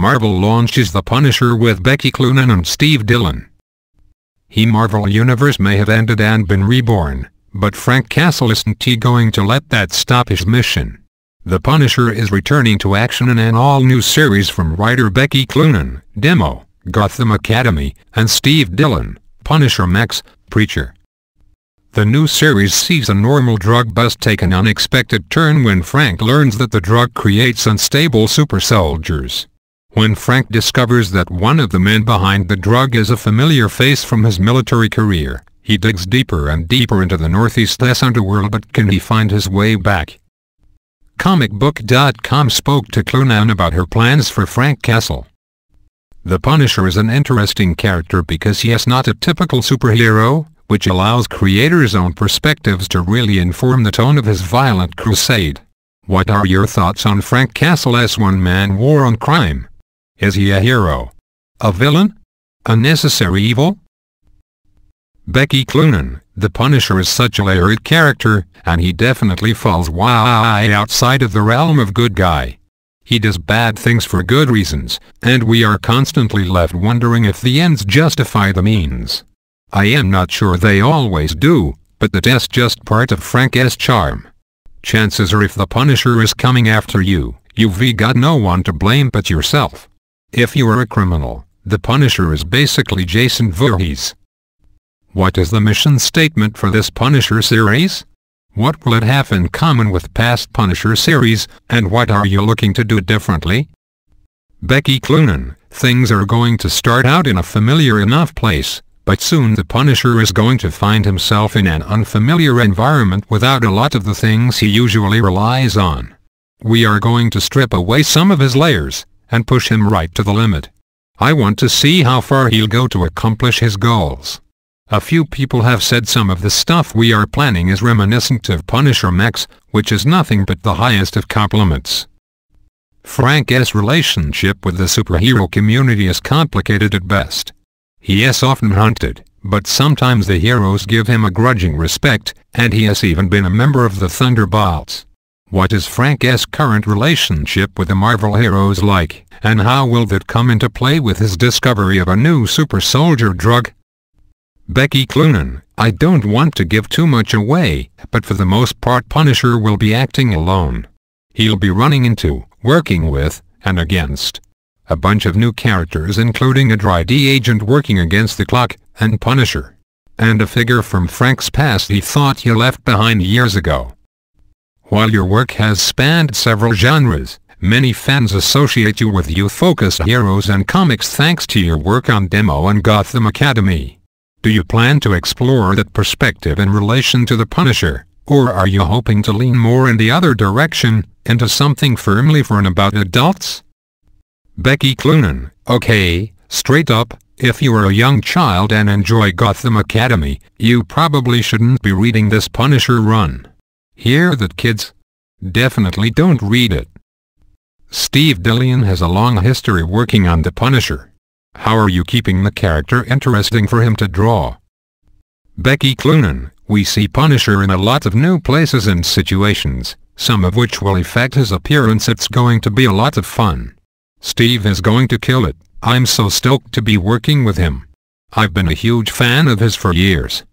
Marvel launches The Punisher with Becky Cloonan and Steve Dillon. The Marvel Universe may have ended and been reborn, but Frank Castle isn't going to let that stop his mission. The Punisher is returning to action in an all-new series from writer Becky Cloonan, Demo, Gotham Academy, and Steve Dillon, Punisher Max, Preacher. The new series sees a normal drug bust take an unexpected turn when Frank learns that the drug creates unstable super soldiers. When Frank discovers that one of the men behind the drug is a familiar face from his military career, he digs deeper and deeper into the Northeast's underworld, but can he find his way back? Comicbook.com spoke to Cloonan about her plans for Frank Castle. The Punisher is an interesting character because he is not a typical superhero, which allows creators' own perspectives to really inform the tone of his violent crusade. What are your thoughts on Frank Castle's one-man war on crime? Is he a hero? A villain? A necessary evil? Becky Cloonan, the Punisher is such a layered character, and he definitely falls way outside of the realm of good guy. He does bad things for good reasons, and we are constantly left wondering if the ends justify the means. I am not sure they always do, but that's just part of Frank's charm. Chances are if the Punisher is coming after you, you've got no one to blame but yourself. If you are a criminal, the Punisher is basically Jason Voorhees. What is the mission statement for this Punisher series? What will it have in common with past Punisher series, and what are you looking to do differently? Becky Cloonan, things are going to start out in a familiar enough place, but soon the Punisher is going to find himself in an unfamiliar environment without a lot of the things he usually relies on. We are going to strip away some of his layers, and push him right to the limit. I want to see how far he'll go to accomplish his goals. A few people have said some of the stuff we are planning is reminiscent of Punisher Max, which is nothing but the highest of compliments. Frank's relationship with the superhero community is complicated at best. He is often hunted, but sometimes the heroes give him a grudging respect, and he has even been a member of the Thunderbolts. What is Frank's current relationship with the Marvel heroes like, and how will that come into play with his discovery of a new super soldier drug? Becky Cloonan, I don't want to give too much away, but for the most part Punisher will be acting alone. He'll be running into, working with, and against a bunch of new characters, including a dry-D agent working against the clock, and Punisher. And a figure from Frank's past he thought he left behind years ago. While your work has spanned several genres, many fans associate you with youth-focused heroes and comics thanks to your work on Demo and Gotham Academy. Do you plan to explore that perspective in relation to the Punisher, or are you hoping to lean more in the other direction, into something firmly for and about adults? Becky Cloonan, okay, straight up, if you are a young child and enjoy Gotham Academy, you probably shouldn't be reading this Punisher run. Hear that, kids? Definitely don't read it. Steve Dillon has a long history working on the Punisher. How are you keeping the character interesting for him to draw? Becky Cloonan, we see Punisher in a lot of new places and situations, some of which will affect his appearance. It's going to be a lot of fun. Steve is going to kill it. I'm so stoked to be working with him. I've been a huge fan of his for years.